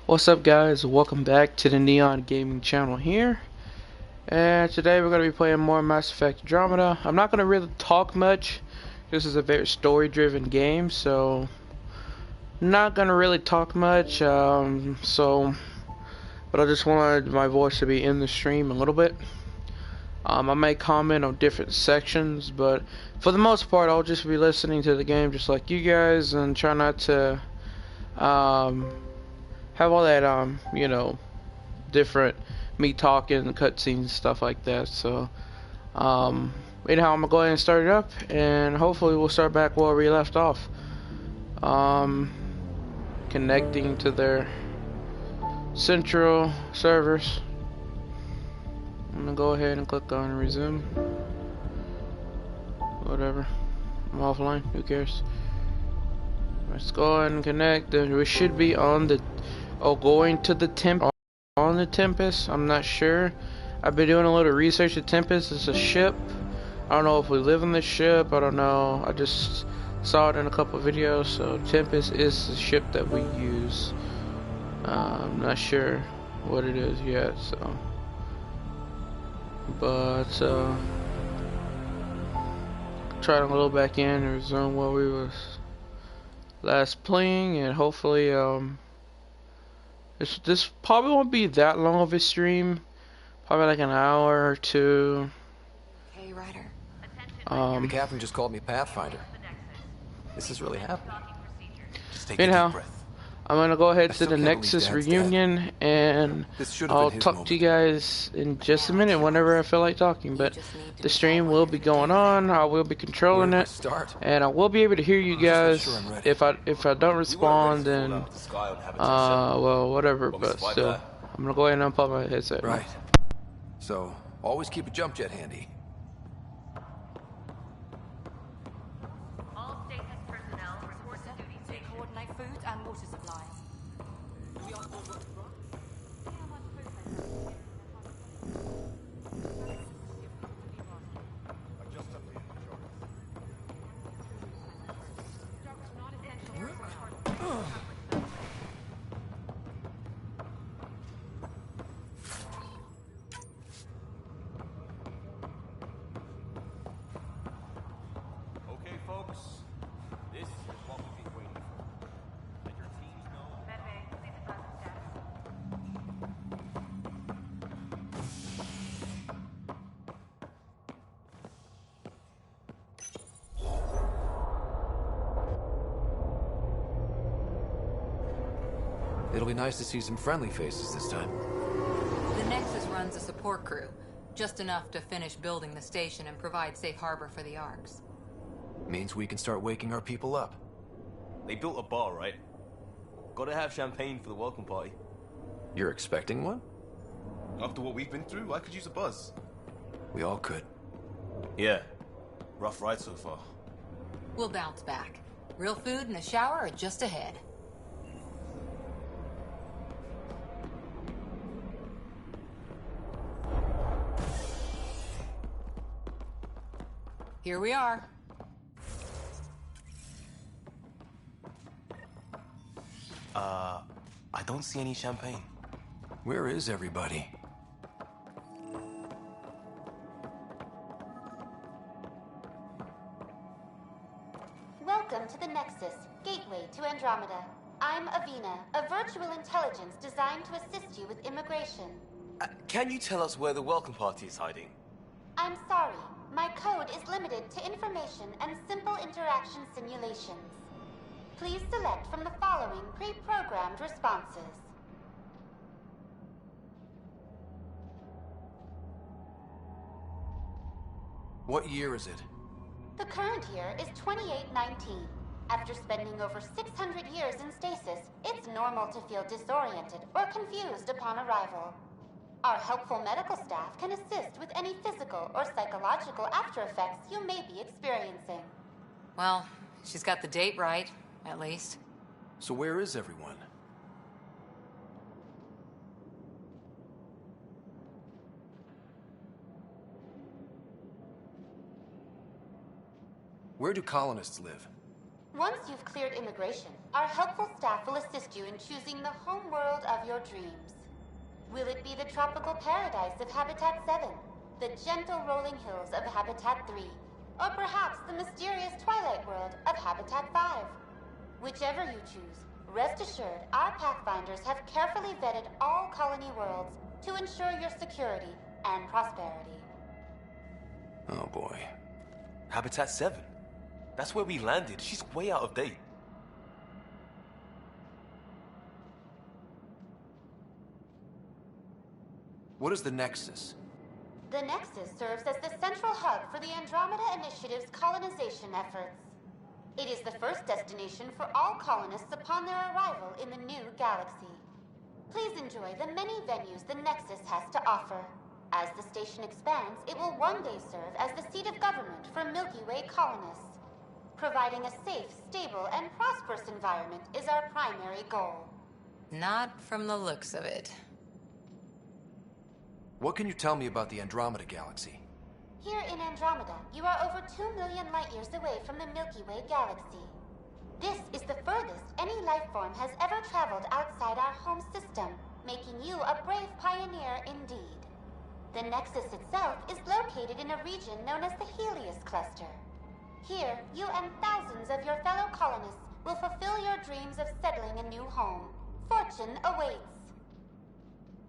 What's up, guys? Welcome back to the Neon Gaming channel here. And today we're going to be playing more Mass Effect Andromeda. I'm not going to really talk much. This is a very story-driven game, so not going to really talk much. But I just wanted my voice to be in the stream a little bit. I may comment on different sections, but for the most part, I'll just be listening to the game just like you guys and try not to have all that different me talking, cutscenes, stuff like that. So anyhow, I'm gonna go ahead and start it up, and hopefully we'll start back where we left off. Connecting to their central servers. I'm gonna go ahead and click on resume. Whatever. I'm offline. Who cares? Let's go ahead and connect. We should be on the going to the on the Tempest. I'm not sure. I've been doing a little research. The Tempest is a ship. I don't know if we live on this ship. I don't know. I just saw it in a couple of videos. So Tempest is the ship that we use. I'm not sure what it is yet. So, but try to load back in and resume what we was last playing, and hopefully this probably won't be that long of a stream, probably like an hour or two. Hey, Ryder. The captain just called me Pathfinder. This is really happening. Just take a deep breath. I'm gonna go ahead to the Nexus reunion, and I'll talk to you guys in just a minute whenever I feel like talking. But the stream will be going on. I will be controlling it, and I will be able to hear you guys. If I don't respond, then well, whatever. But still, I'm gonna go ahead and unplug my headset. Right. So always keep a jump jet handy. All status personnel report to duty station. Coordinate food and water supplies. Okay, folks, this is what we've been waiting for. Let your teams know. Medway, please advise on status. It'll be nice to see some friendly faces this time. The Nexus runs a support crew, just enough to finish building the station and provide safe harbor for the Arks. Means we can start waking our people up. They built a bar, right? Gotta have champagne for the welcome party. You're expecting one? After what we've been through, I could use a buzz. We all could. Yeah. Rough ride so far. We'll bounce back. Real food and a shower are just ahead. Here we are. I don't see any champagne. Where is everybody? Welcome to the Nexus, gateway to Andromeda. I'm Avina, a virtual intelligence designed to assist you with immigration. Can you tell us where the welcome party is hiding? I'm sorry, my code is limited to information and simple interaction simulations. Please select from the following pre-programmed responses. What year is it? The current year is 2819. After spending over 600 years in stasis, it's normal to feel disoriented or confused upon arrival. Our helpful medical staff can assist with any physical or psychological after effects you may be experiencing. Well, she's got the date right, at least. So where is everyone? Where do colonists live? Once you've cleared immigration, our helpful staff will assist you in choosing the home world of your dreams. Will it be the tropical paradise of Habitat 7, the gentle rolling hills of Habitat 3, or perhaps the mysterious twilight world of Habitat 5? Whichever you choose, rest assured our Pathfinders have carefully vetted all colony worlds to ensure your security and prosperity. Oh boy. Habitat 7. That's where we landed. She's way out of date. What is the Nexus? The Nexus serves as the central hub for the Andromeda Initiative's colonization efforts. It is the first destination for all colonists upon their arrival in the new galaxy. Please enjoy the many venues the Nexus has to offer. As the station expands, it will one day serve as the seat of government for Milky Way colonists. Providing a safe, stable, and prosperous environment is our primary goal. Not from the looks of it. What can you tell me about the Andromeda galaxy? Here in Andromeda, you are over 2 million light-years away from the Milky Way galaxy. This is the furthest any life form has ever traveled outside our home system, making you a brave pioneer indeed. The Nexus itself is located in a region known as the Helios Cluster. Here, you and thousands of your fellow colonists will fulfill your dreams of settling a new home. Fortune awaits.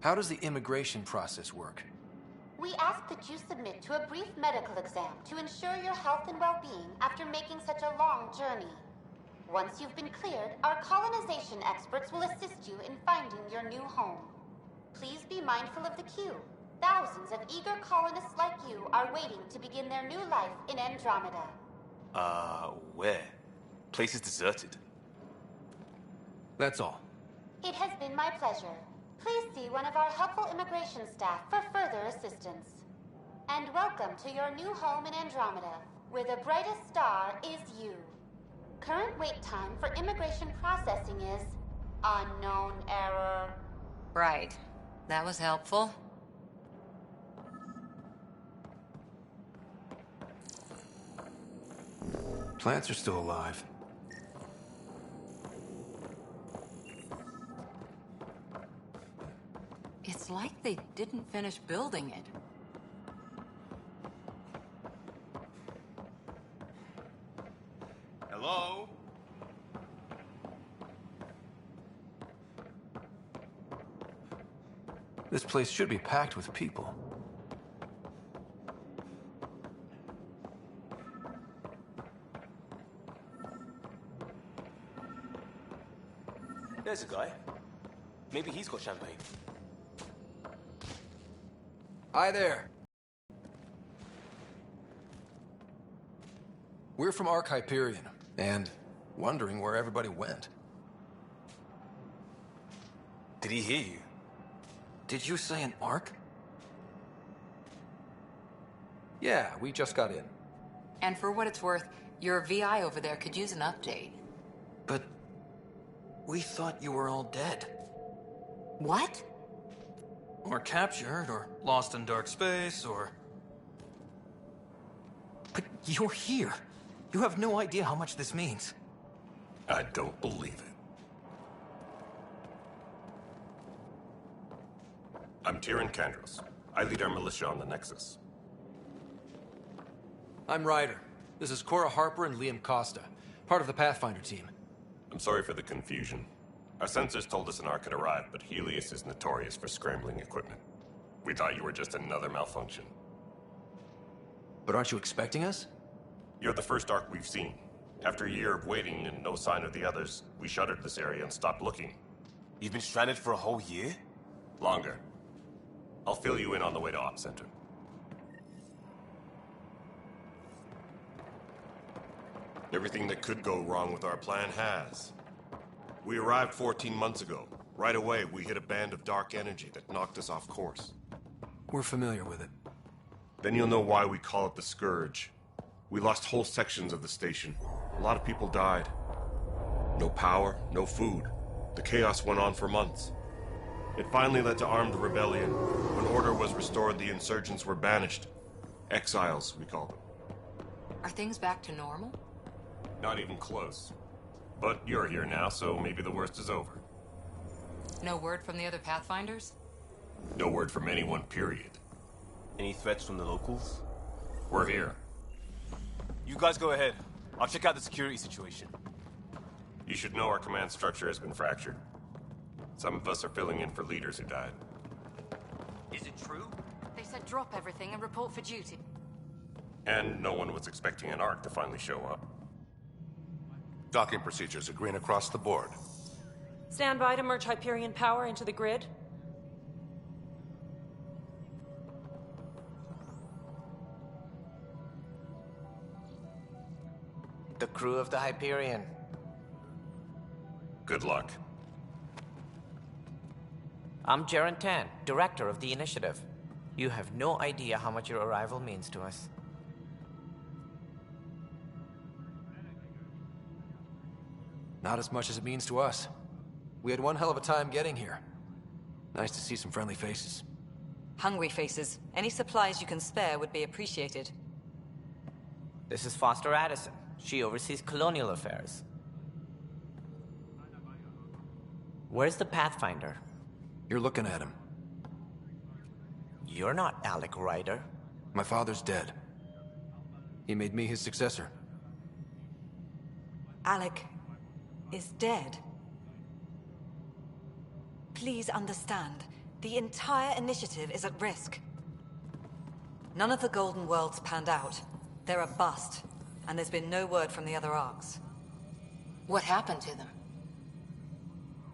How does the immigration process work? We ask that you submit to a brief medical exam to ensure your health and well-being after making such a long journey. Once you've been cleared, our colonization experts will assist you in finding your new home. Please be mindful of the queue. Thousands of eager colonists like you are waiting to begin their new life in Andromeda. Where? Place is deserted. That's all. It has been my pleasure. Please see one of our helpful immigration staff for further assistance. And welcome to your new home in Andromeda, where the brightest star is you. Current wait time for immigration processing is unknown error. Right. That was helpful. Plants are still alive. It's like they didn't finish building it. Hello? This place should be packed with people. There's a guy. Maybe he's got champagne. Hi there. We're from Ark Hyperion, and wondering where everybody went. Did he hear you? Did you say an Ark? Yeah, we just got in. And for what it's worth, your VI over there could use an update. But we thought you were all dead. What? Or captured, or lost in dark space, or... But you're here. You have no idea how much this means. I don't believe it. I'm Tyrion Kandros. I lead our militia on the Nexus. I'm Ryder. This is Cora Harper and Liam Costa, part of the Pathfinder team. I'm sorry for the confusion. Our sensors told us an Ark had arrived, but Helios is notorious for scrambling equipment. We thought you were just another malfunction. But aren't you expecting us? You're the first Ark we've seen. After a year of waiting and no sign of the others, we shuttered this area and stopped looking. You've been stranded for a whole year? Longer. I'll fill you in on the way to Op Center. Everything that could go wrong with our plan has. We arrived 14 months ago. Right away, we hit a band of dark energy that knocked us off course. We're familiar with it. Then you'll know why we call it the Scourge. We lost whole sections of the station. A lot of people died. No power, no food. The chaos went on for months. It finally led to armed rebellion. When order was restored, the insurgents were banished. Exiles, we call them. Are things back to normal? Not even close. But you're here now, so maybe the worst is over. No word from the other Pathfinders? No word from anyone, period. Any threats from the locals? We're here. You guys go ahead. I'll check out the security situation. You should know our command structure has been fractured. Some of us are filling in for leaders who died. Is it true? They said drop everything and report for duty. And no one was expecting an Ark to finally show up. Docking procedures are green across the board. Stand by to merge Hyperion power into the grid. The crew of the Hyperion. Good luck. I'm Jaren Tan, director of the initiative. You have no idea how much your arrival means to us. Not as much as it means to us. We had one hell of a time getting here. Nice to see some friendly faces. Hungry faces. Any supplies you can spare would be appreciated. This is Foster Addison. She oversees colonial affairs. Where's the Pathfinder? You're looking at him. You're not Alec Ryder. My father's dead. He made me his successor. Alec is dead. Please understand, the entire initiative is at risk. None of the Golden Worlds panned out. They're a bust, and there's been no word from the other Arks. What happened to them?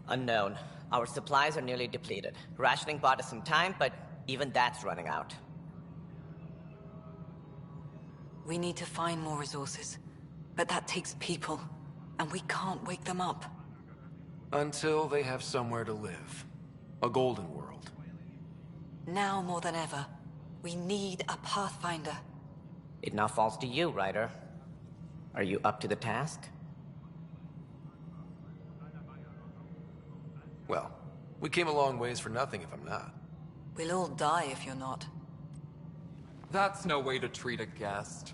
Unknown. Our supplies are nearly depleted. Rationing bought us some time, but even that's running out. We need to find more resources, but that takes people, and we can't wake them up. Until they have somewhere to live. A golden world. Now more than ever, we need a Pathfinder. It now falls to you, Ryder. Are you up to the task? Well, we came a long ways for nothing if I'm not. We'll all die if you're not. That's no way to treat a guest.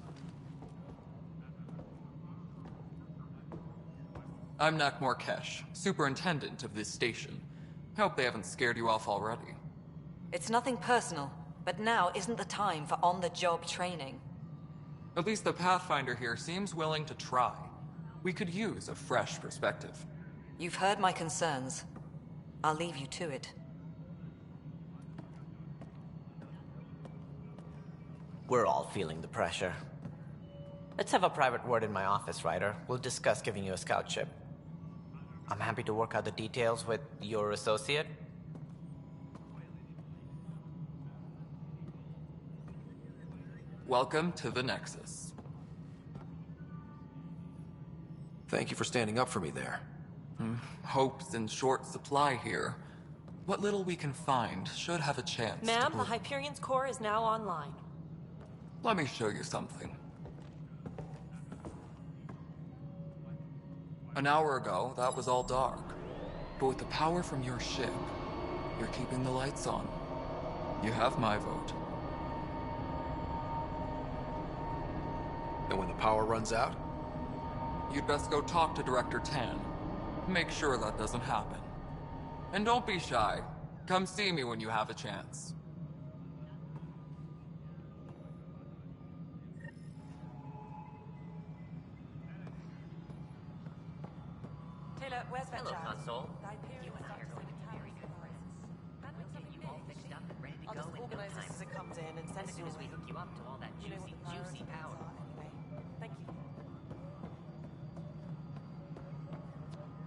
I'm Nak Morkesh, superintendent of this station. Hope they haven't scared you off already. It's nothing personal, but now isn't the time for on-the-job training. At least the Pathfinder here seems willing to try. We could use a fresh perspective. You've heard my concerns. I'll leave you to it. We're all feeling the pressure. Let's have a private word in my office, Ryder. We'll discuss giving you a scout ship. I'm happy to work out the details with your associate. Welcome to the Nexus. Thank you for standing up for me there. Hope's in short supply here. What little we can find should have a chance to Ma'am, the prove- Hyperion's core is now online. Let me show you something. An hour ago, that was all dark. But with the power from your ship, you're keeping the lights on. You have my vote. And when the power runs out? You'd best go talk to Director Tan. Make sure that doesn't happen. And don't be shy. Come see me when you have a chance. Taylor, where's that Hello, child? Console. The Hyperion started to very good prices. And when something You all big, fixed up and ready to I'll go just in no organize time. this as it comes in and send As it soon your as we way. hook you up to all that You know what the juicy priority power. are anyway. Thank you.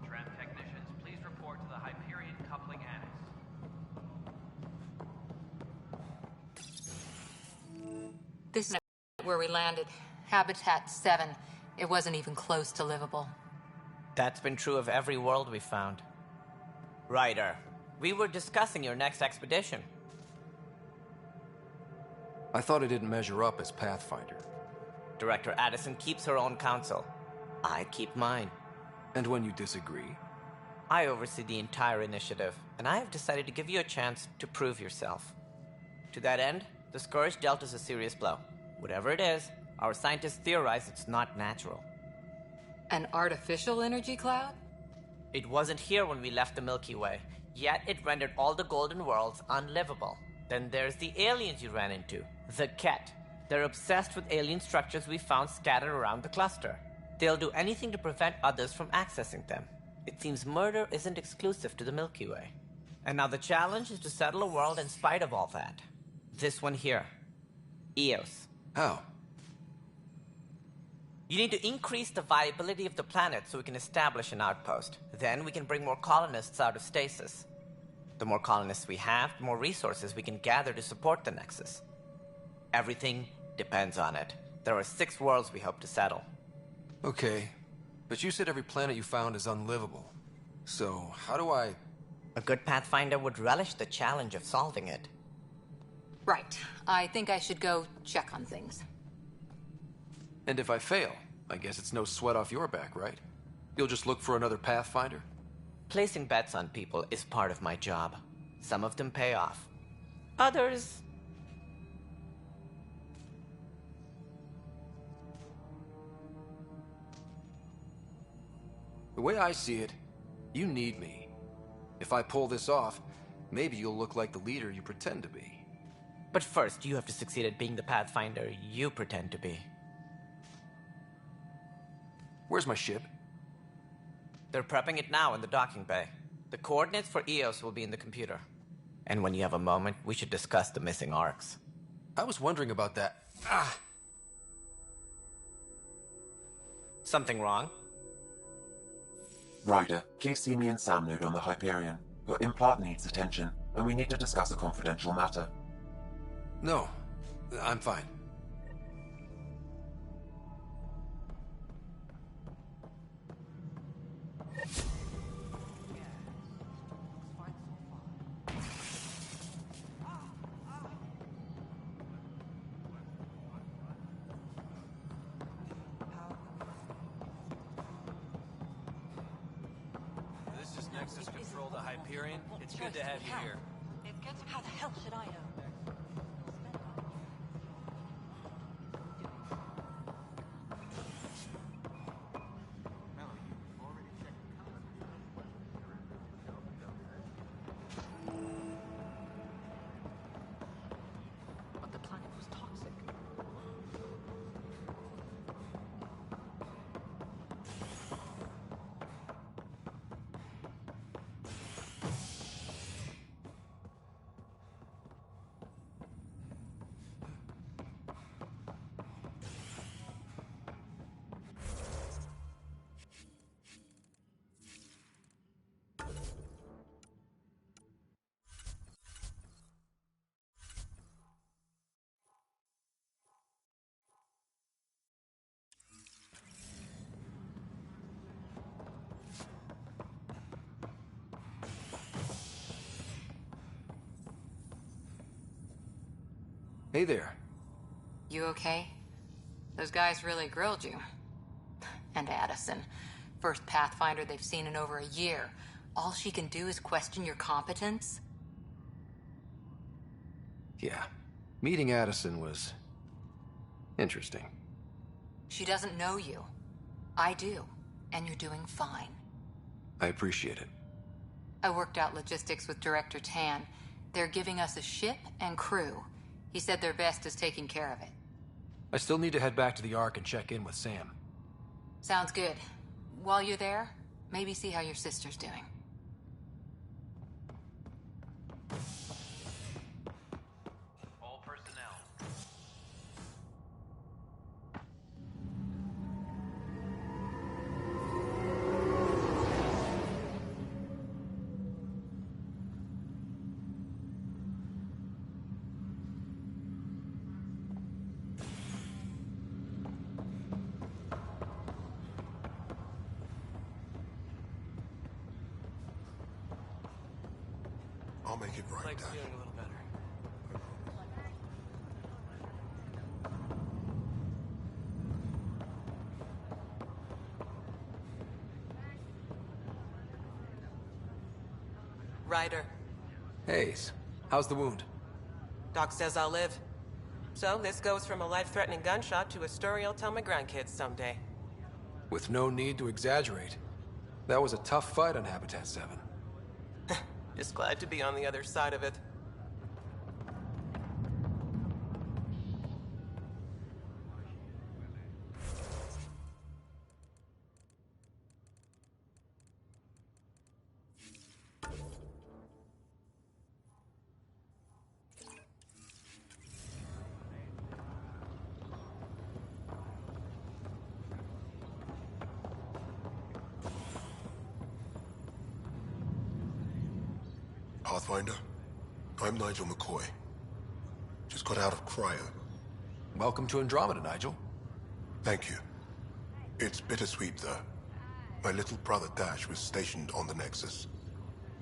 Tram technicians, please report to the Hyperion coupling annex. This is where we landed. Habitat 7. It wasn't even close to livable. That's been true of every world we found. Ryder, we were discussing your next expedition. I thought I didn't measure up as Pathfinder. Director Addison keeps her own counsel. I keep mine. And when you disagree? I oversee the entire initiative, and I have decided to give you a chance to prove yourself. To that end, the Scourge dealt us a serious blow. Whatever it is, our scientists theorize it's not natural. An artificial energy cloud? It wasn't here when we left the Milky Way, yet it rendered all the golden worlds unlivable. Then there's the aliens you ran into, the Ket. They're obsessed with alien structures we found scattered around the cluster. They'll do anything to prevent others from accessing them. It seems murder isn't exclusive to the Milky Way. And now the challenge is to settle a world in spite of all that. This one here. Eos. How? You need to increase the viability of the planet so we can establish an outpost. Then we can bring more colonists out of stasis. The more colonists we have, the more resources we can gather to support the Nexus. Everything depends on it. There are 6 worlds we hope to settle. Okay, but you said every planet you found is unlivable. So, how do I... A good Pathfinder would relish the challenge of solving it. Right. I think I should go check on things. And if I fail, I guess it's no sweat off your back, right? You'll just look for another Pathfinder? Placing bets on people is part of my job. Some of them pay off. Others... The way I see it, you need me. If I pull this off, maybe you'll look like the leader you pretend to be. But first, you have to succeed at being the Pathfinder you pretend to be. Where's my ship? They're prepping it now in the docking bay. The coordinates for Eos will be in the computer. And when you have a moment, we should discuss the missing arcs. I was wondering about that. Something wrong? Ryder, please see me and Sam node on the Hyperion. Your implant needs attention, and we need to discuss a confidential matter. No, I'm fine. This is Nexus Control to Hyperion. It's good to have you here. How the hell should I know? But the planet was toxic. Hey there. You okay? Those guys really grilled you. And Addison. First Pathfinder they've seen in over a year. All she can do is question your competence? Yeah. Meeting Addison was... interesting. She doesn't know you. I do. And you're doing fine. I appreciate it. I worked out logistics with Director Tan. They're giving us a ship and crew. He said their best is taking care of it. I still need to head back to the Ark and check in with Sam. Sounds good. While you're there, maybe see how your sister's doing. All personnel. I'll make it right, Leg's Dad. feeling a little better. Ryder, Hayes, how's the wound? Doc says I'll live. So this goes from a life-threatening gunshot to a story I'll tell my grandkids someday. With no need to exaggerate. That was a tough fight on Habitat 7. Just glad to be on the other side of it. Pathfinder, I'm Nigel McCoy. Just got out of cryo. Welcome to Andromeda, Nigel. Thank you. It's bittersweet, though. My little brother Dash was stationed on the Nexus.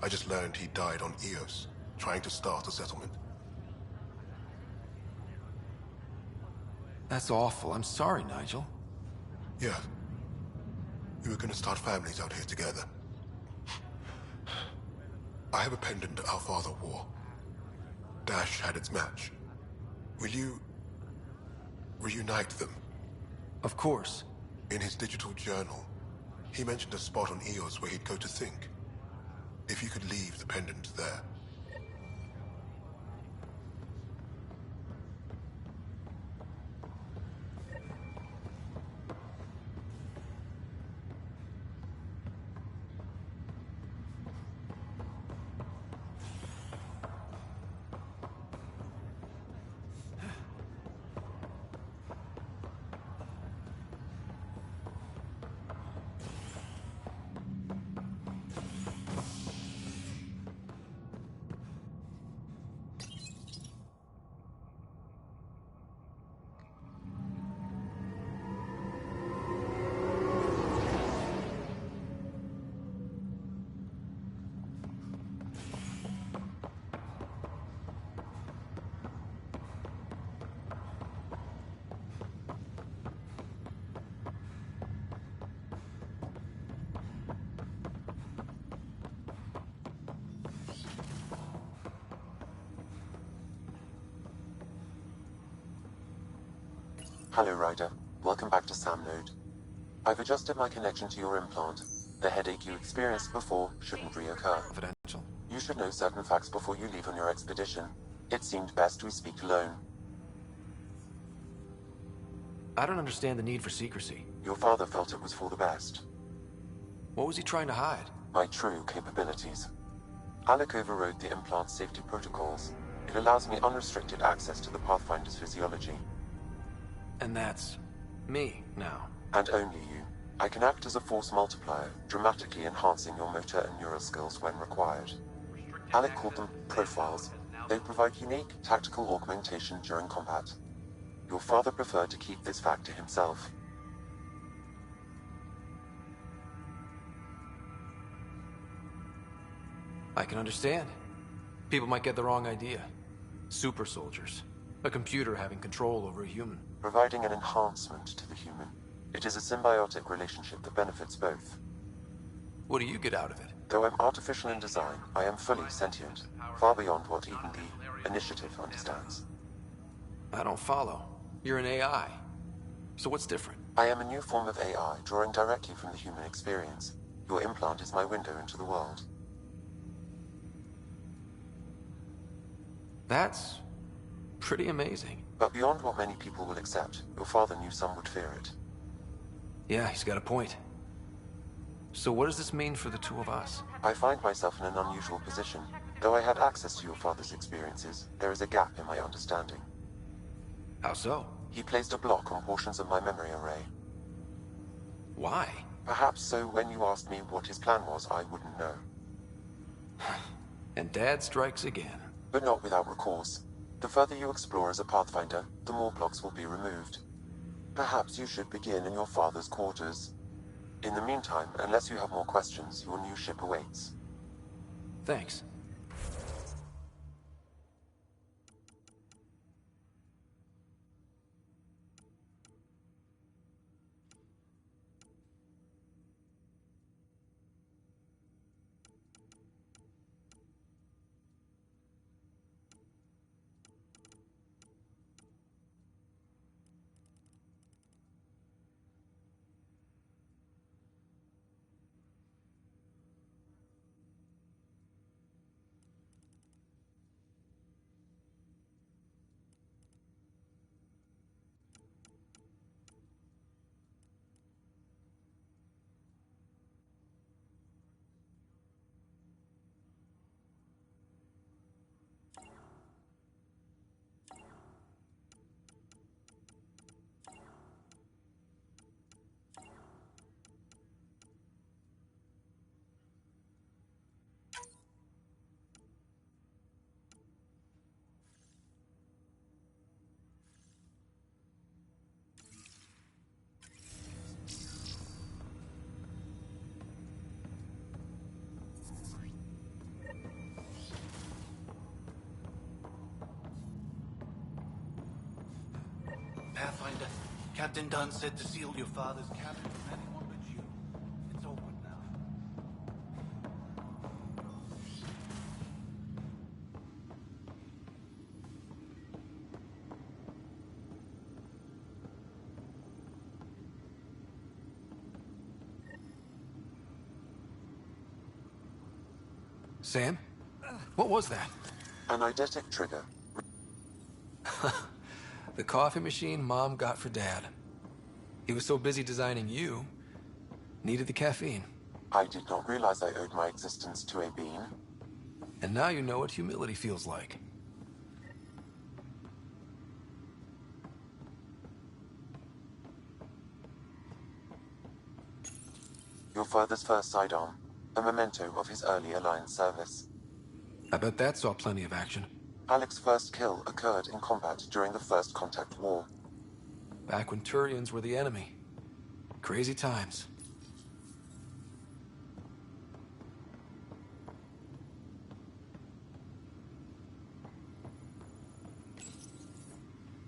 I just learned he died on Eos, trying to start a settlement. That's awful. I'm sorry, Nigel. Yeah. We were gonna start families out here together. I have a pendant our father wore. Dash had its match. Will you reunite them? Of course. In his digital journal, he mentioned a spot on Eos where he'd go to think. If you could leave the pendant there. Hello, Ryder. Welcome back to Sam Node. I've adjusted my connection to your implant. The headache you experienced before shouldn't reoccur. Confidential. You should know certain facts before you leave on your expedition. It seemed best we speak alone. I don't understand the need for secrecy. Your father felt it was for the best. What was he trying to hide? My true capabilities. Alec overrode the implant's safety protocols. It allows me unrestricted access to the Pathfinder's physiology. And that's me now. And only you. I can act as a force multiplier, dramatically enhancing your motor and neural skills when required. Alec called them profiles. They provide unique tactical augmentation during combat. Your father preferred to keep this fact to himself. I can understand. People might get the wrong idea. Super soldiers. A computer having control over a human. Providing an enhancement to the human. It is a symbiotic relationship that benefits both. What do you get out of it? Though I'm artificial in design, I am fully sentient, far beyond what even the Initiative understands. I don't follow. You're an AI. So what's different? I am a new form of AI, drawing directly from the human experience. Your implant is my window into the world. That's pretty amazing. But beyond what many people will accept, your father knew some would fear it. Yeah, he's got a point. So what does this mean for the two of us? I find myself in an unusual position. Though I had access to your father's experiences, there is a gap in my understanding. How so? He placed a block on portions of my memory array. Why? Perhaps so when you asked me what his plan was, I wouldn't know. And Dad strikes again. But not without recourse. The further you explore as a Pathfinder, the more blocks will be removed. Perhaps you should begin in your father's quarters. In the meantime, unless you have more questions, your new ship awaits. Thanks. Pathfinder. Captain Dunn said to seal your father's cabin from anyone but you. It's open now. Sam? What was that? An eidetic trigger. The coffee machine Mom got for Dad. He was so busy designing you, needed the caffeine. I did not realize I owed my existence to a bean. And now you know what humility feels like. Your father's first sidearm, a memento of his earlier line service. I bet that saw plenty of action. Alec's first kill occurred in combat during the First Contact War. Back when Turians were the enemy. Crazy times.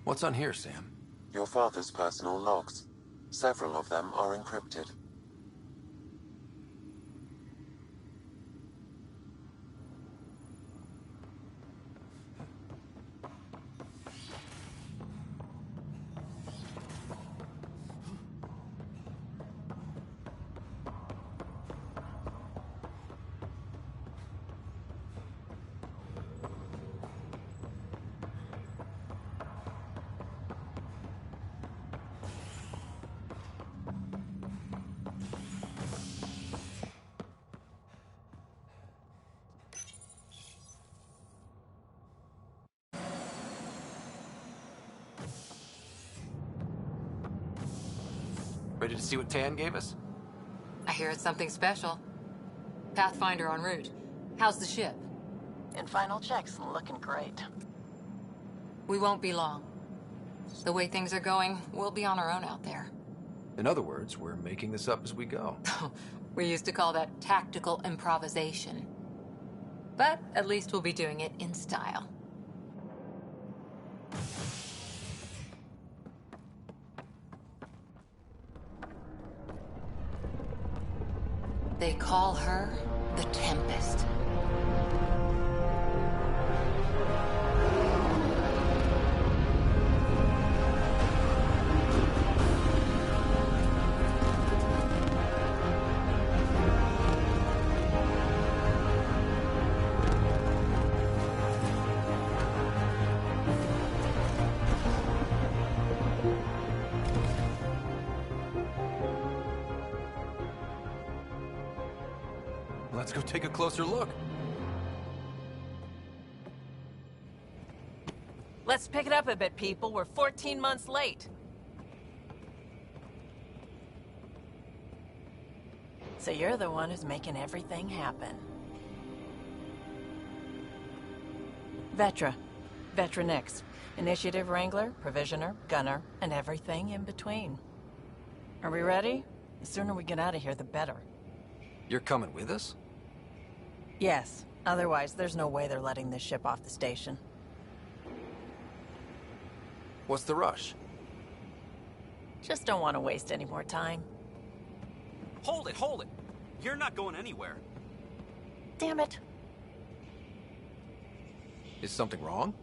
What's on here, Sam? Your father's personal logs. Several of them are encrypted. Ready to see what Tan gave us? I hear it's something special. Pathfinder en route. How's the ship? In final checks, looking great. We won't be long. The way things are going, we'll be on our own out there. In other words, we're making this up as we go. We used to call that tactical improvisation. But at least we'll be doing it in style. They call her the Tempest. Let's go take a closer look. Let's pick it up a bit, people. We're 14 months late. So you're the one who's making everything happen. Vetra. Vetra Nix. Initiative Wrangler, Provisioner, Gunner, and everything in between. Are we ready? The sooner we get out of here, the better. You're coming with us? Yes. Otherwise, there's no way they're letting this ship off the station. What's the rush? Just don't want to waste any more time. Hold it, hold it! You're not going anywhere. Damn it. Is something wrong?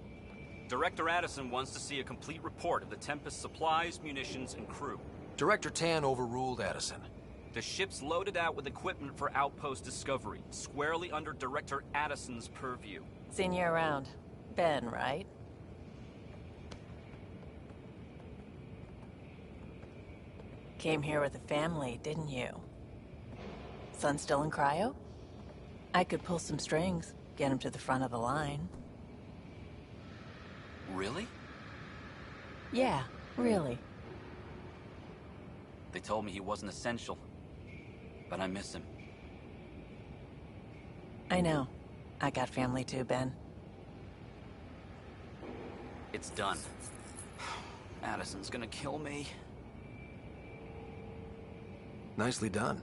Director Addison wants to see a complete report of the Tempest's supplies, munitions, and crew. Director Tan overruled Addison. The ship's loaded out with equipment for outpost discovery, squarely under Director Addison's purview. Seen you around. Ben, right? Came here with a family, didn't you? Son still in cryo? I could pull some strings, get him to the front of the line. Really? Yeah, really. They told me he wasn't essential, but I miss him. I know. I got family too, Ben. It's done. Addison's gonna kill me. Nicely done.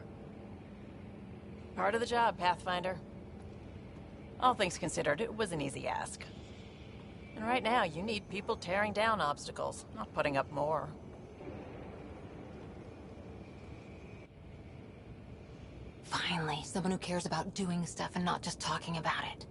Part of the job, Pathfinder. All things considered, it was an easy ask. And right now, you need people tearing down obstacles, not putting up more. Finally, someone who cares about doing stuff and not just talking about it.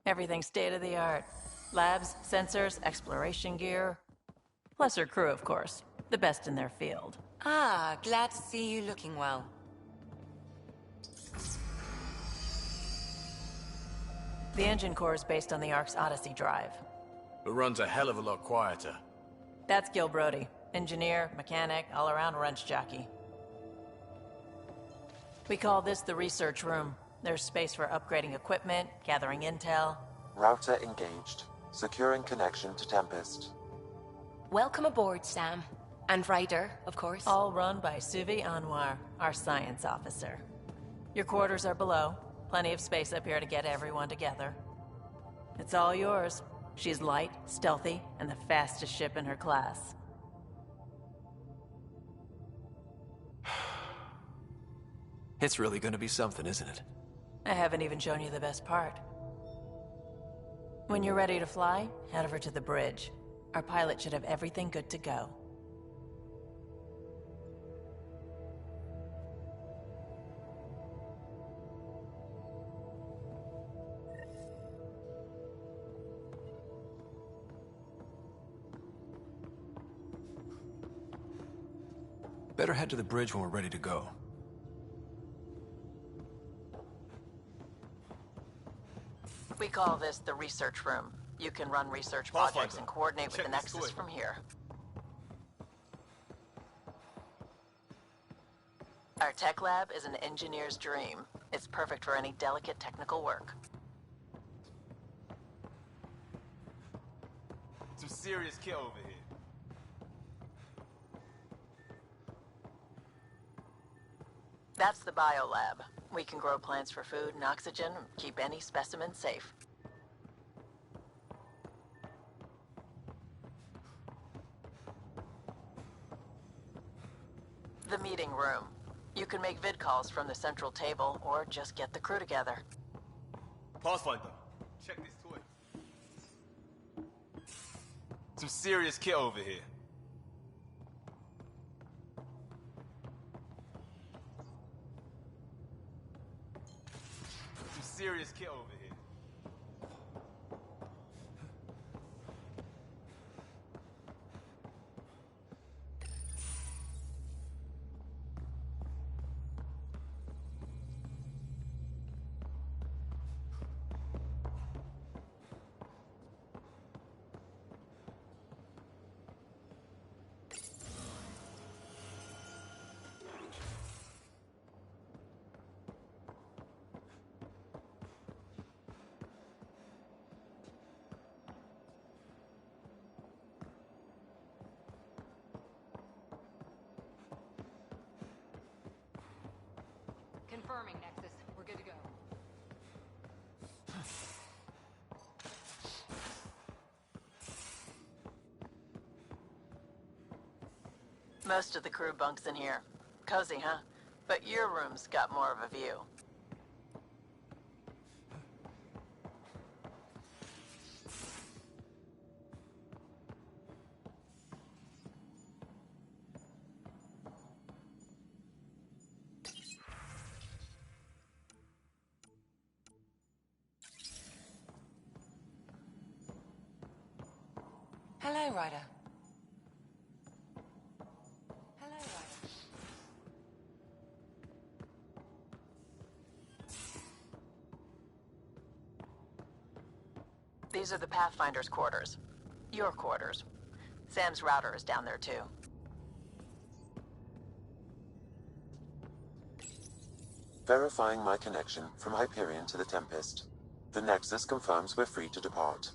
Everything state-of-the-art. Labs, sensors, exploration gear. Plus her crew, of course. The best in their field. Ah, glad to see you looking well. The engine core is based on the Ark's Odyssey drive. It runs a hell of a lot quieter. That's Gil Brody. Engineer, mechanic, all-around wrench jockey. We call this the research room. There's space for upgrading equipment, gathering intel. Router engaged. Securing connection to Tempest. Welcome aboard, Sam. And Ryder, of course. All run by Suvi Anwar, our science officer. Your quarters are below. Plenty of space up here to get everyone together. It's all yours. She's light, stealthy, and the fastest ship in her class. It's really gonna be something, isn't it? I haven't even shown you the best part. When you're ready to fly, head over to the bridge. Our pilot should have everything good to go. Better head to the bridge when we're ready to go. We call this the research room. You can run research projects and coordinate with the Nexus from here. Our tech lab is an engineer's dream. It's perfect for any delicate technical work. Some serious kit over here. That's the biolab. We can grow plants for food and oxygen, keep any specimen safe. The meeting room. You can make vid calls from the central table or just get the crew together. Pathfinder, check this toy. Some serious kit over here. Some serious kit over here. Confirming, Nexus. We're good to go. Most of the crew bunks in here. Cozy, huh? But your room's got more of a view. Hello, Ryder. Hello, Ryder. These are the Pathfinder's quarters. Your quarters. Sam's router is down there too. Verifying my connection from Hyperion to the Tempest. The Nexus confirms we're free to depart.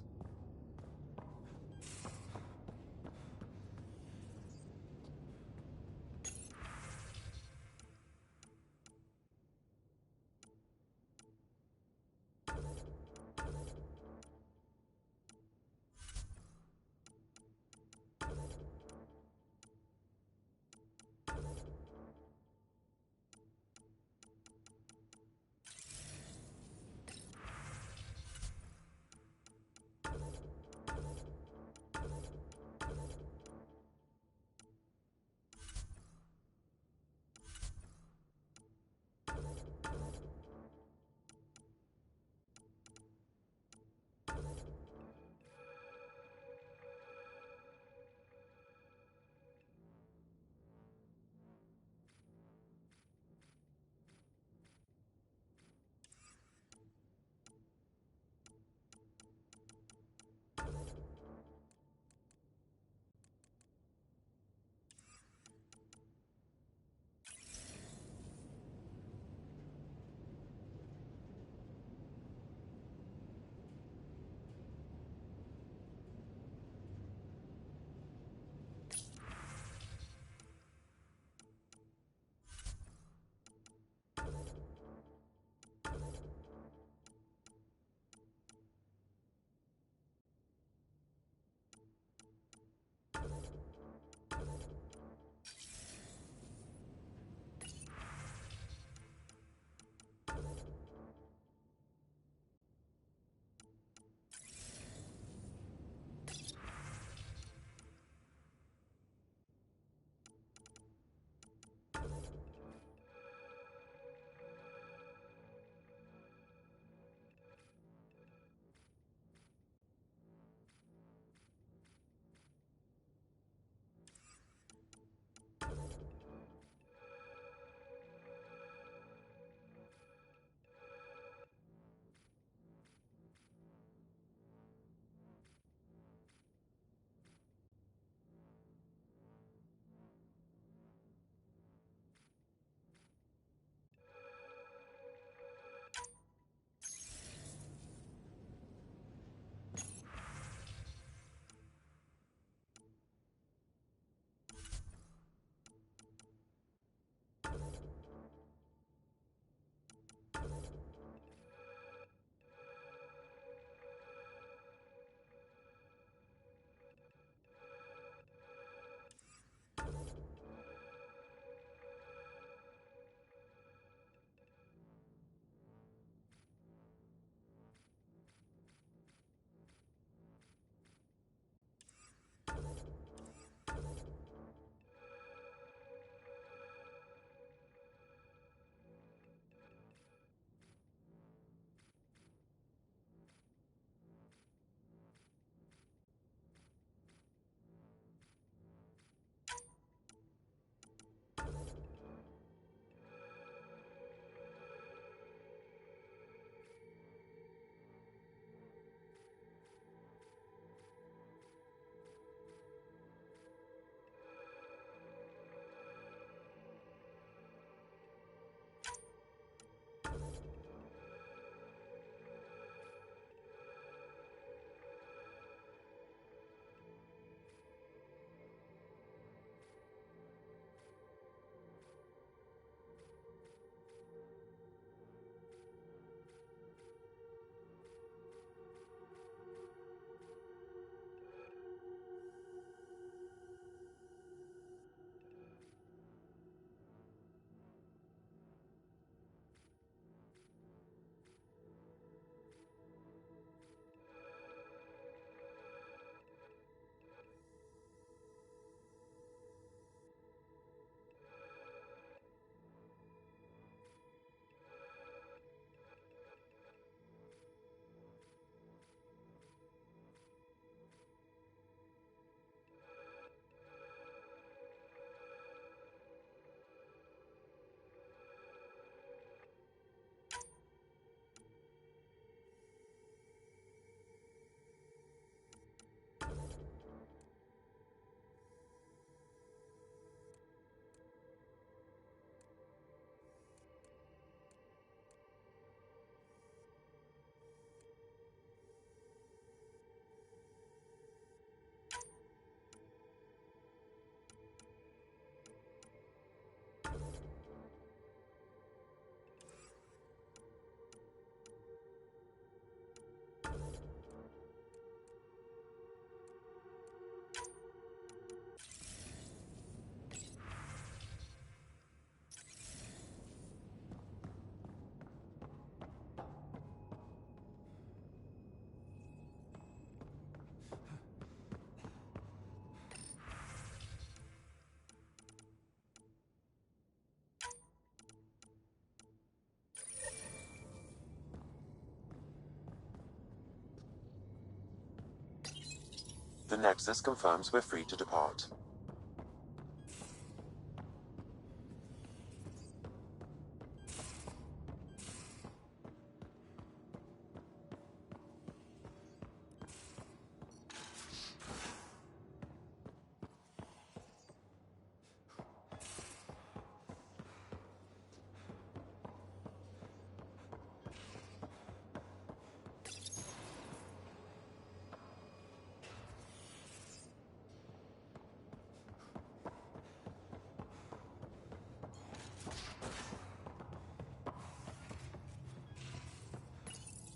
The Nexus confirms we're free to depart.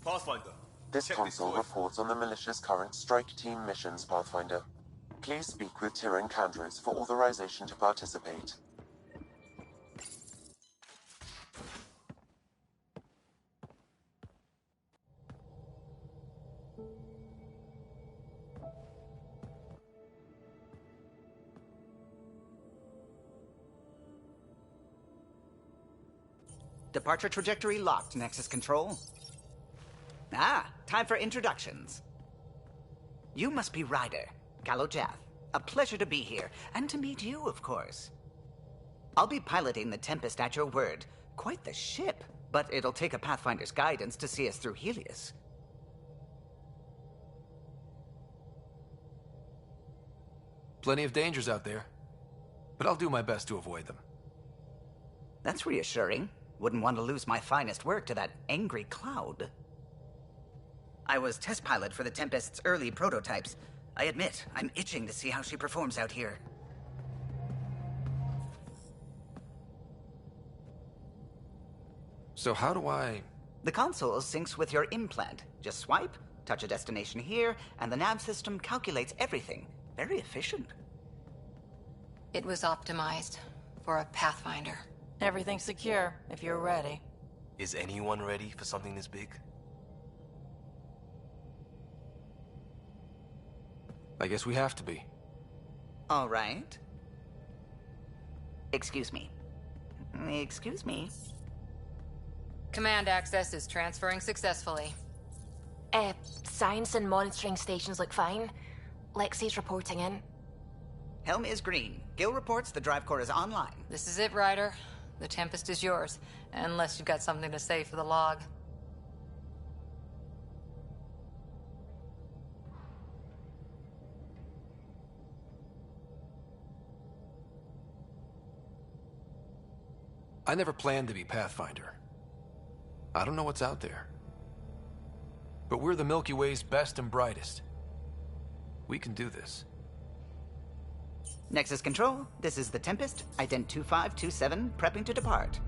Pathfinder. This Check console voice. reports on the militia's current strike team missions, Pathfinder. Please speak with Tyrion Candres for authorization to participate. Departure trajectory locked, Nexus Control. Ah, time for introductions. You must be Ryder, Gallo Jath. A pleasure to be here, and to meet you, of course. I'll be piloting the Tempest at your word. Quite the ship, but it'll take a Pathfinder's guidance to see us through Helios. Plenty of dangers out there, but I'll do my best to avoid them. That's reassuring. Wouldn't want to lose my finest work to that angry cloud. I was test pilot for the Tempest's early prototypes. I admit, I'm itching to see how she performs out here. So how do I... The console syncs with your implant. Just swipe, touch a destination here, and the nav system calculates everything. Very efficient. It was optimized for a Pathfinder. Everything's secure, if you're ready. Is anyone ready for something this big? I guess we have to be. All right. Excuse me. Excuse me. Command access is transferring successfully. Science and monitoring stations look fine. Lexi's reporting in. Helm is green. Gil reports the drive core is online. This is it, Ryder. The Tempest is yours, unless you've got something to say for the log. I never planned to be Pathfinder. I don't know what's out there. But we're the Milky Way's best and brightest. We can do this. Nexus Control, this is the Tempest, ident 2527, prepping to depart.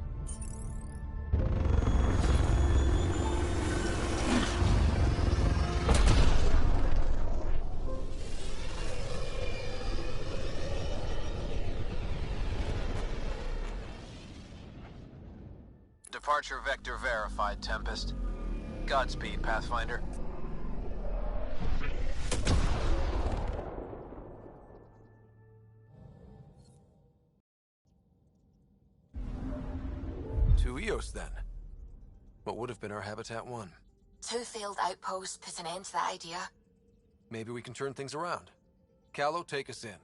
Departure vector verified, Tempest. Godspeed, Pathfinder. To Eos, then. What would have been our Habitat 1? 2 failed outposts put an end to that idea. Maybe we can turn things around. Callow, take us in.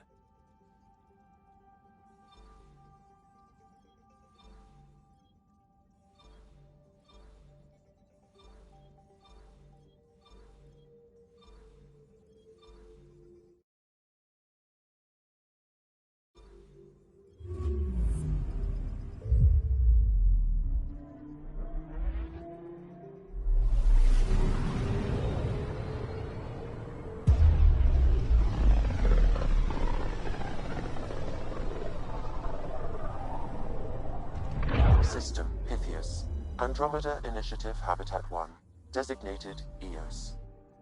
System Pythias. Andromeda Initiative Habitat 1. Designated Eos.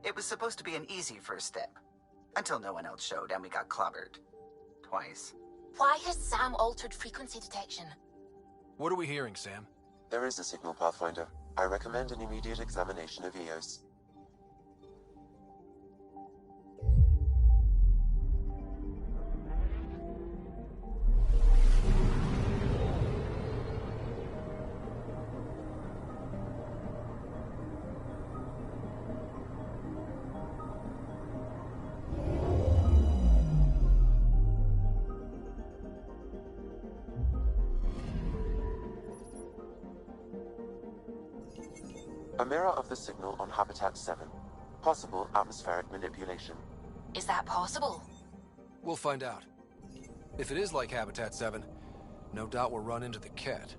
It was supposed to be an easy first step. Until no one else showed and we got clobbered. Twice. Why has Sam altered frequency detection? What are we hearing, Sam? There is a signal, Pathfinder. I recommend an immediate examination of Eos. A mirror of the signal on Habitat 7. Possible atmospheric manipulation. Is that possible? We'll find out. If it is like Habitat 7, no doubt we'll run into the cat.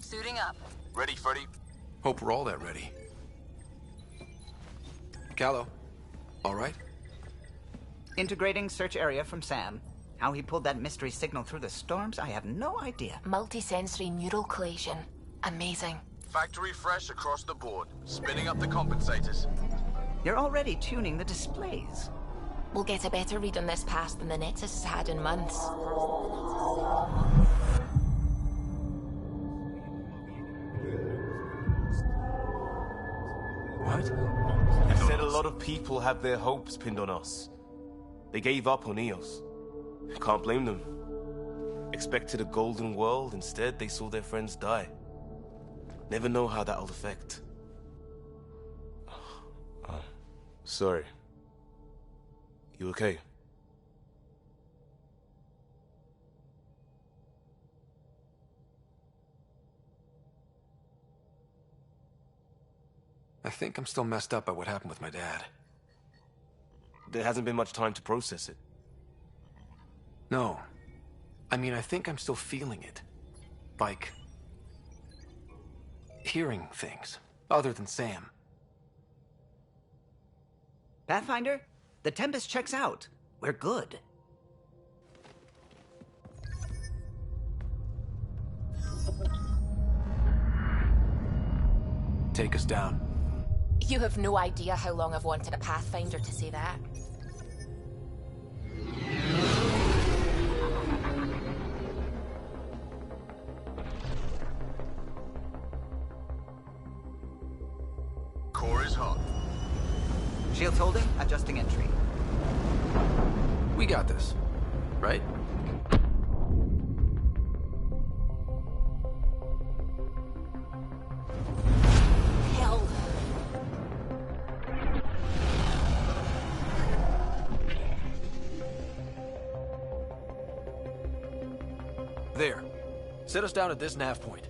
Suiting up. Ready, Freddy? Hope we're all that ready. Callow, all right? Integrating search area from Sam. How he pulled that mystery signal through the storms, I have no idea. Multisensory neural collation. Amazing. Factory fresh across the board. Spinning up the compensators. You're already tuning the displays. We'll get a better read on this pass than the Nexus has had in months. What? You said a lot of people have their hopes pinned on us. They gave up on Eos. Can't blame them. Expected a golden world, instead they saw their friends die. Never know how that'll affect. Sorry. You okay? I think I'm still messed up by what happened with my dad. There hasn't been much time to process it. No. I mean, I think I'm still feeling it. Like... hearing things, other than Sam. Pathfinder, the Tempest checks out. We're good. Take us down. You have no idea how long I've wanted a Pathfinder to say that. Core is hot. Shields holding, adjusting entry. We got this, right? Hell. There. Set us down at this nav point.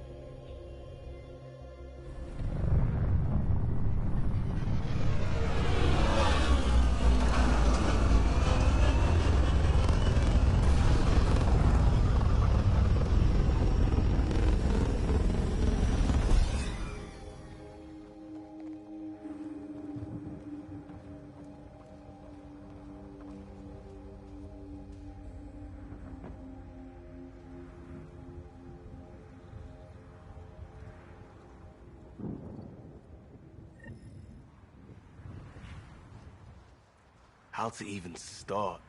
How to even start?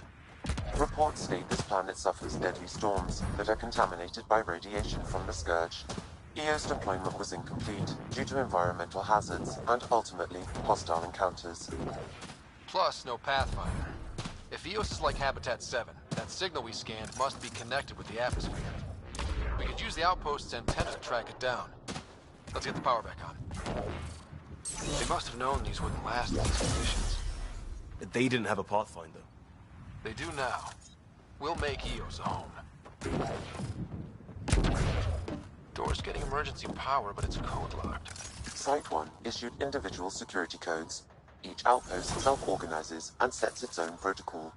Reports state this planet suffers deadly storms that are contaminated by radiation from the Scourge. EO's deployment was incomplete due to environmental hazards and ultimately hostile encounters. Plus, no Pathfinder. If EOS is like Habitat 7, that signal we scanned must be connected with the atmosphere. We could use the outpost's antenna to track it down. Let's get the power back on. They must have known these wouldn't last in these conditions. They didn't have a Pathfinder. They do now. We'll make EOS a home. Door's getting emergency power, but it's code locked. Site 1 issued individual security codes. Each outpost self-organizes and sets its own protocol.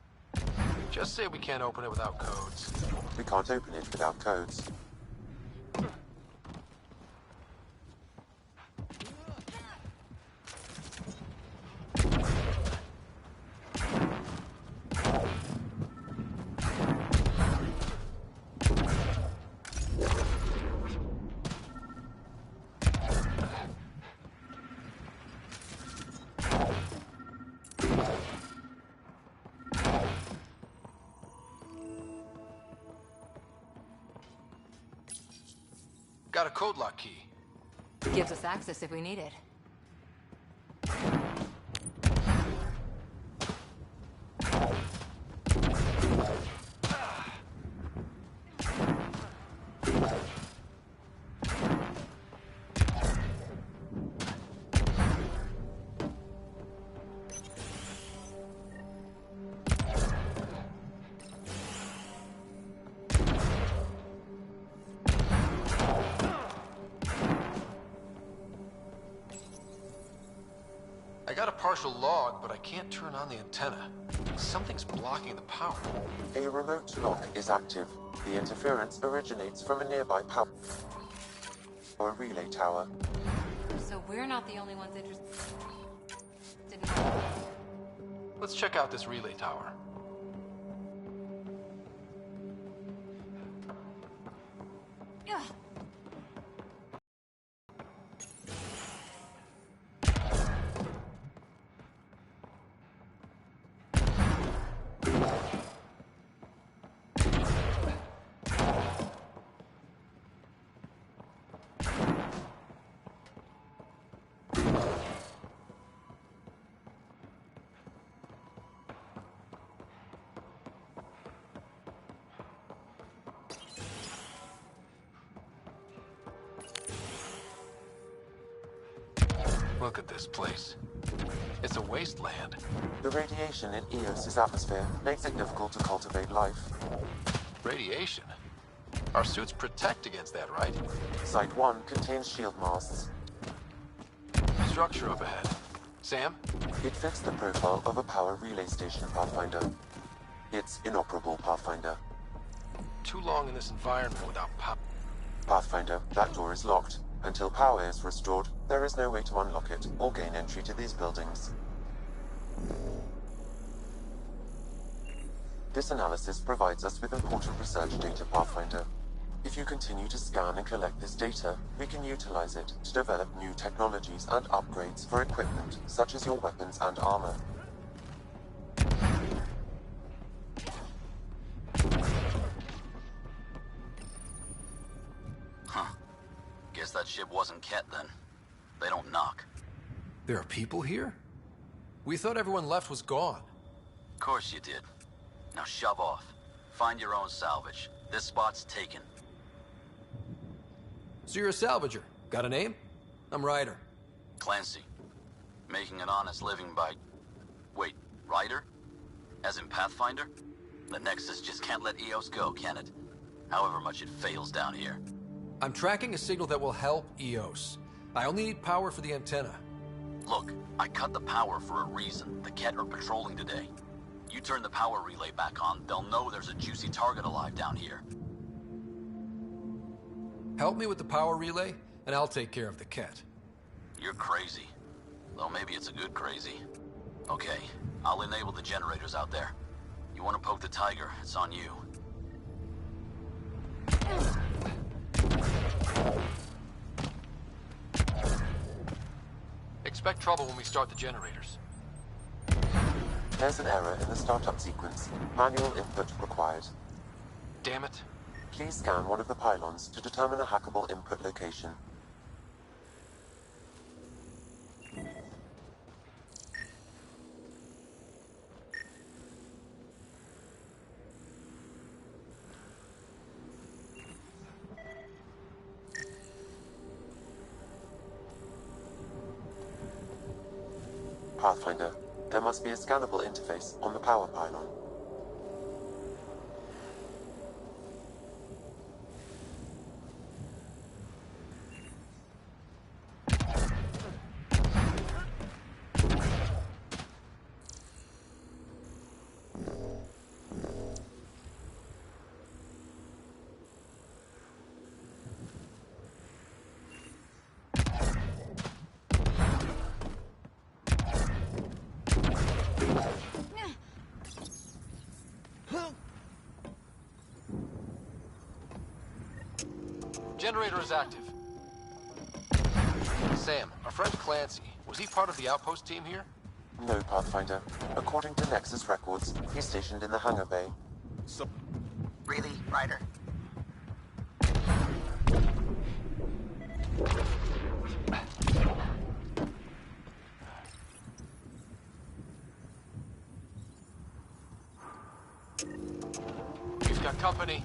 Just say we can't open it without codes. We can't open it without codes. Got a code lock key. Gives us access if we need it. I got a partial log, but I can't turn on the antenna. Something's blocking the power. A remote lock is active. The interference originates from a nearby power relay tower. So we're not the only ones interested. Let's check out this relay tower. Look at this place. It's a wasteland. The radiation in Eos's atmosphere makes it difficult to cultivate life. Radiation? Our suits protect against that, right? Site 1 contains shield masts. Structure up ahead. Sam? It fits the profile of a power relay station, Pathfinder. It's inoperable, Pathfinder. Too long in this environment without power. Pathfinder, that door is locked. Until power is restored, there is no way to unlock it or gain entry to these buildings. This analysis provides us with important research data, Pathfinder. If you continue to scan and collect this data, we can utilize it to develop new technologies and upgrades for equipment, such as your weapons and armor. Guess that ship wasn't Ket then. They don't knock. There are people here? We thought everyone left was gone. Of course you did. Now shove off. Find your own salvage. This spot's taken. So you're a salvager. Got a name? I'm Ryder. Clancy. Making an honest living by... Wait, Ryder? As in Pathfinder? The Nexus just can't let Eos go, can it? However much it fails down here. I'm tracking a signal that will help Eos. I only need power for the antenna. Look, I cut the power for a reason. The Ket are patrolling today. You turn the power relay back on, they'll know there's a juicy target alive down here. Help me with the power relay, and I'll take care of the Ket. You're crazy. Though maybe it's a good crazy. Okay, I'll enable the generators out there. You want to poke the tiger, it's on you. Expect trouble when we start the generators. There's an error in the startup sequence. Manual input required. Damn it. Please scan one of the pylons to determine a hackable input location. Pathfinder, there must be a scannable interface on the power pylon. Generator is active. Sam, our friend Clancy, was he part of the outpost team here? No, Pathfinder. According to Nexus records, he's stationed in the hangar bay. So... Really, Ryder? We've got company.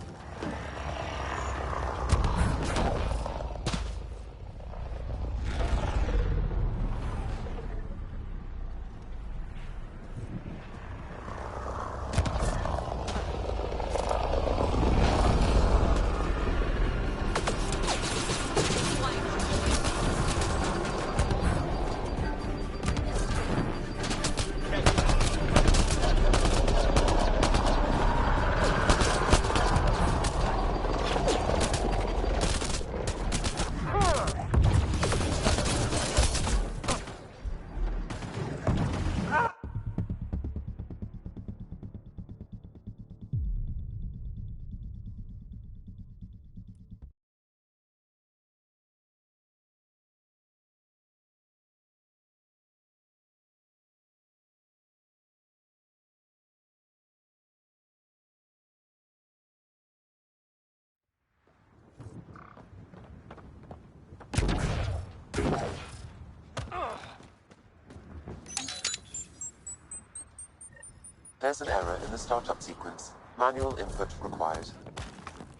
There's an error in the startup sequence. Manual input required.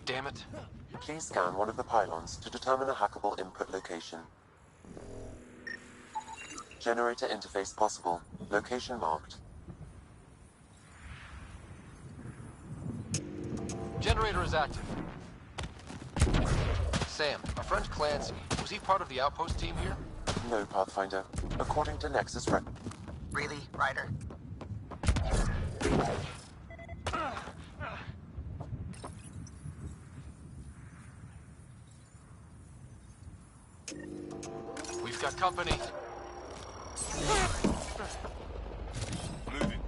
Damn it. Please scan one of the pylons to determine a hackable input location. Generator interface possible. Location marked. Generator is active. Sam, our friend Clancy, was he part of the outpost team here? No, Pathfinder. According to Nexus Really, Ryder? We've got company. Moving.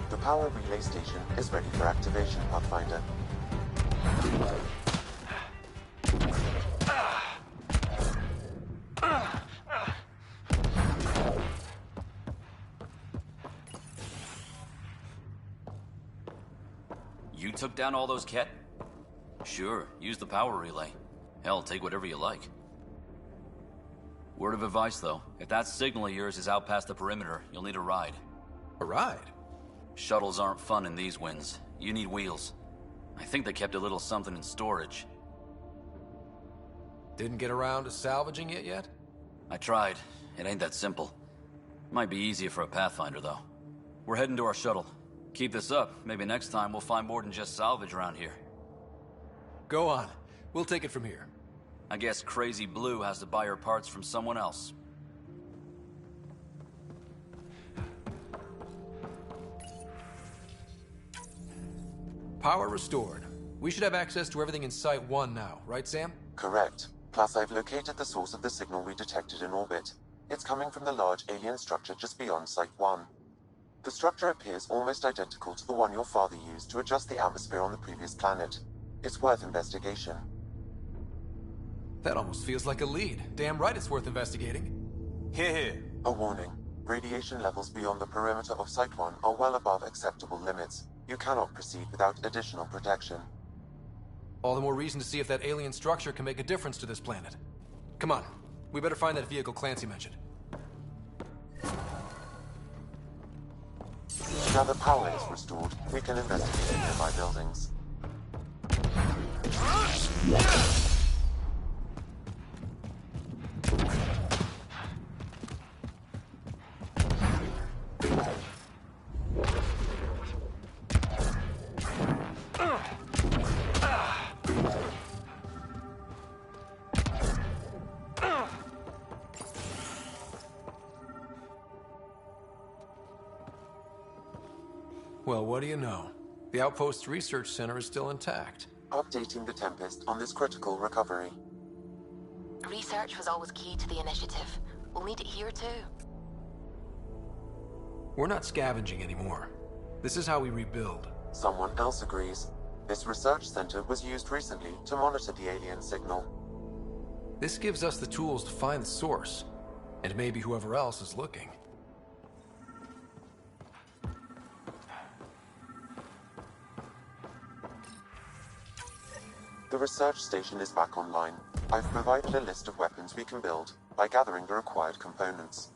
The power relay station is ready for activation, Pathfinder. You took down all those Ket? Sure, use the power relay. Hell, take whatever you like. Word of advice, though. If that signal of yours is out past the perimeter, you'll need a ride. A ride? Shuttles aren't fun in these winds. You need wheels. I think they kept a little something in storage. Didn't get around to salvaging it yet? I tried. It ain't that simple. Might be easier for a Pathfinder, though. We're heading to our shuttle. Keep this up. Maybe next time we'll find more than just salvage around here. Go on. We'll take it from here. I guess Crazy Blue has to buy her parts from someone else. Power restored. We should have access to everything in Site 1 now, right, Sam? Correct. Plus, I've located the source of the signal we detected in orbit. It's coming from the large alien structure just beyond Site 1. The structure appears almost identical to the one your father used to adjust the atmosphere on the previous planet. It's worth investigation. That almost feels like a lead. Damn right it's worth investigating. Here. A warning. Radiation levels beyond the perimeter of Site 1 are well above acceptable limits. You cannot proceed without additional protection. All the more reason to see if that alien structure can make a difference to this planet. Come on. We better find that vehicle Clancy mentioned. Now that power is restored, we can investigate nearby buildings. Well, what do you know? The Outpost's research center is still intact. Updating the Tempest on this critical recovery. Research was always key to the initiative. We'll need it here too. We're not scavenging anymore. This is how we rebuild. Someone else agrees. This research center was used recently to monitor the alien signal. This gives us the tools to find the source, and maybe whoever else is looking. The research station is back online. I've provided a list of weapons we can build by gathering the required components.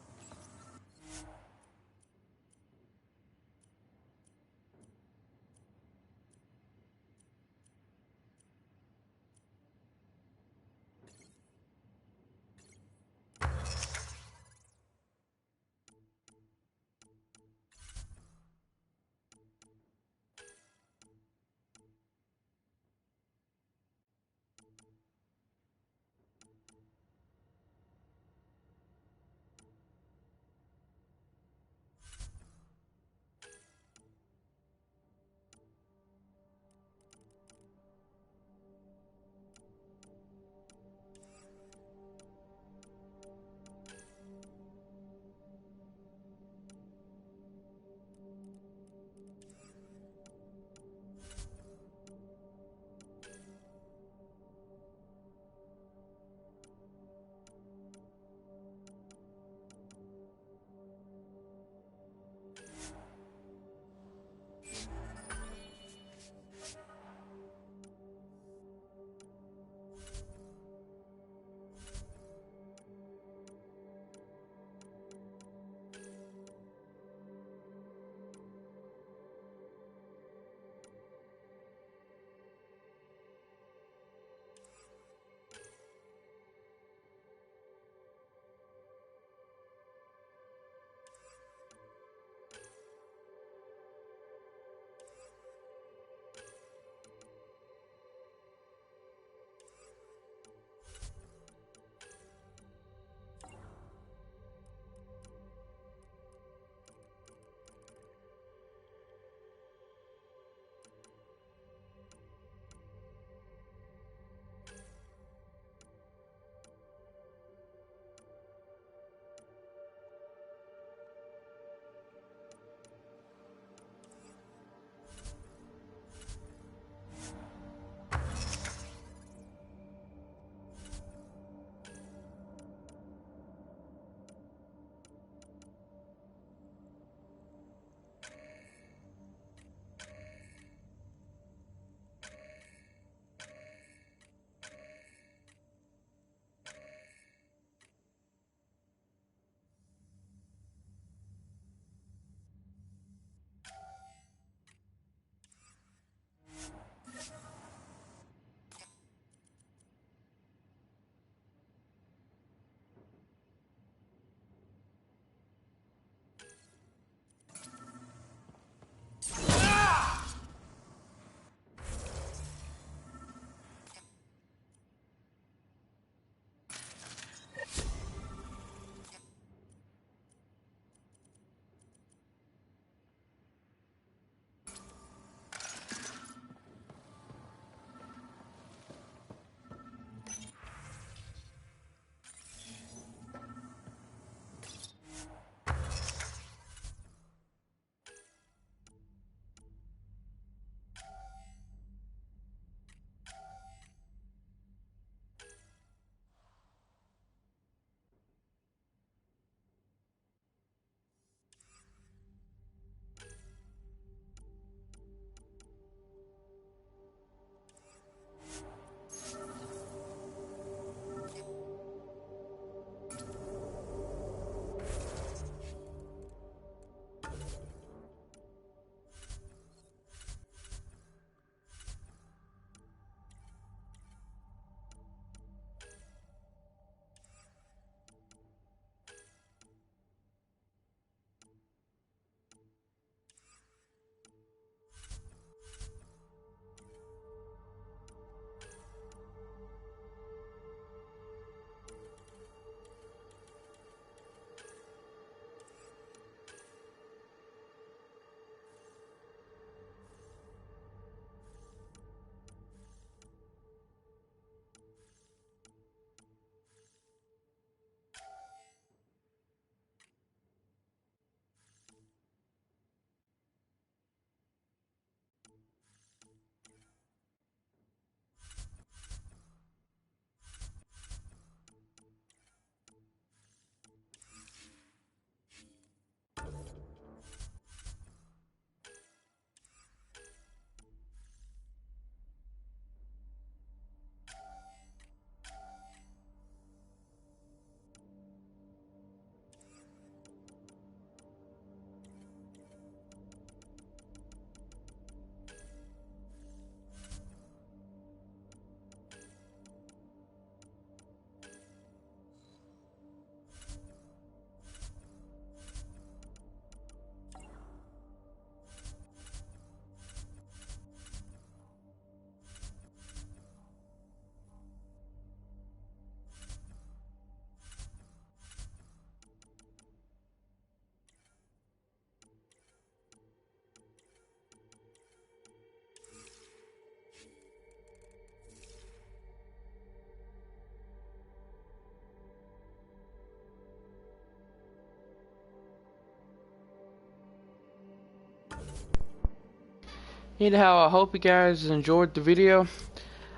Anyhow, I hope you guys enjoyed the video.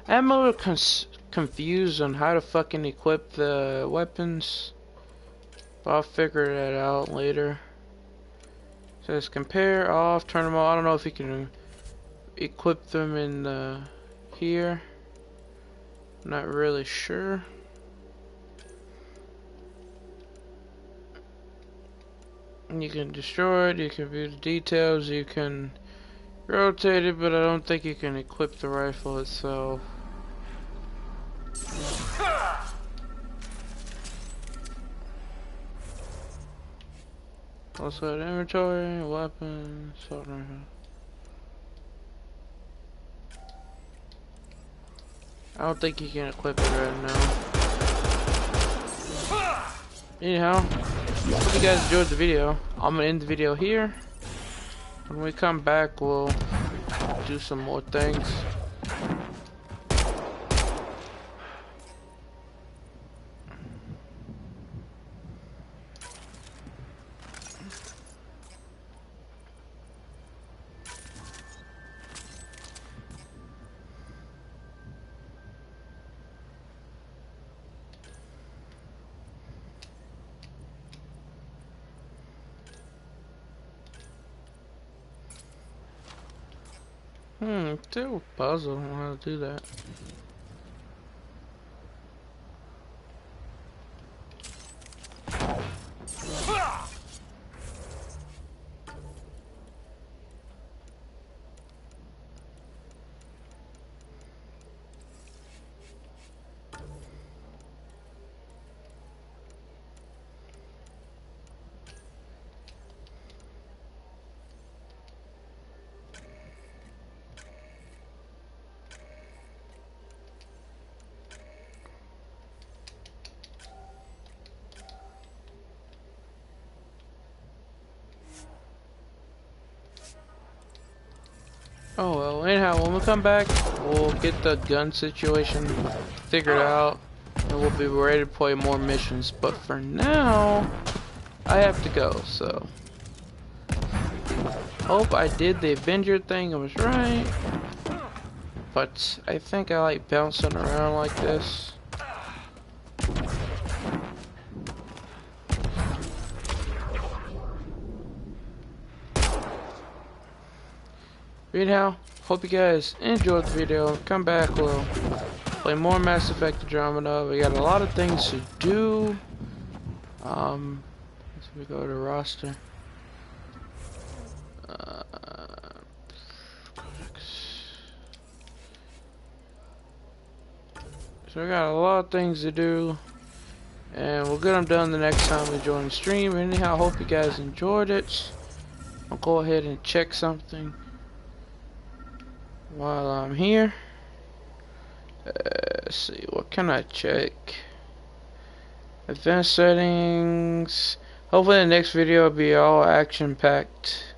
I'm a little confused on how to fucking equip the weapons, but I'll figure that out later. It says compare off, turn them on. I don't know if you can equip them in here. I'm not really sure. You can destroy it, you can view the details, you can rotate it, but I don't think you can equip the rifle itself. Also, inventory, weapons, assault rifle. I don't think you can equip it right now. Anyhow, hope you guys enjoyed the video. I'm gonna end the video here. When we come back, we'll do some more things. Still a puzzle on how to do that. Oh well, anyhow, when we come back, we'll get the gun situation figured out, and we'll be ready to play more missions. But for now, I have to go, so. Hope I did the Avenger thing, I was right. But I think I like bouncing around like this. Anyhow, hope you guys enjoyed the video. Come back, we'll play more Mass Effect Andromeda. We got a lot of things to do. As we go to roster. So we got a lot of things to do, and we'll get them done the next time we join the stream. Anyhow, hope you guys enjoyed it. I'll go ahead and check something while I'm here. Let's see, what can I check? Advanced settings. Hopefully the next video will be all action packed.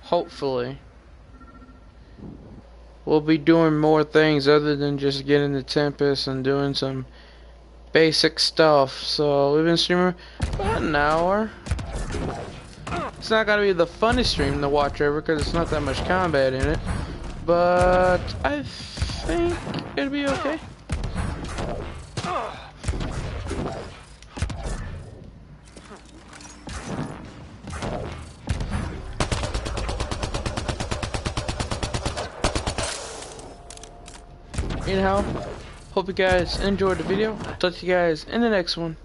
Hopefully we'll be doing more things other than just getting the Tempest and doing some basic stuff. So we've been streaming about an hour. It's not gonna be the funnest stream to watch ever because it's not that much combat in it, but I think it'll be okay. Anyhow, hope you guys enjoyed the video. I'll talk to you guys in the next one.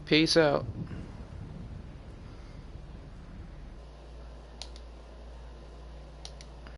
Peace out.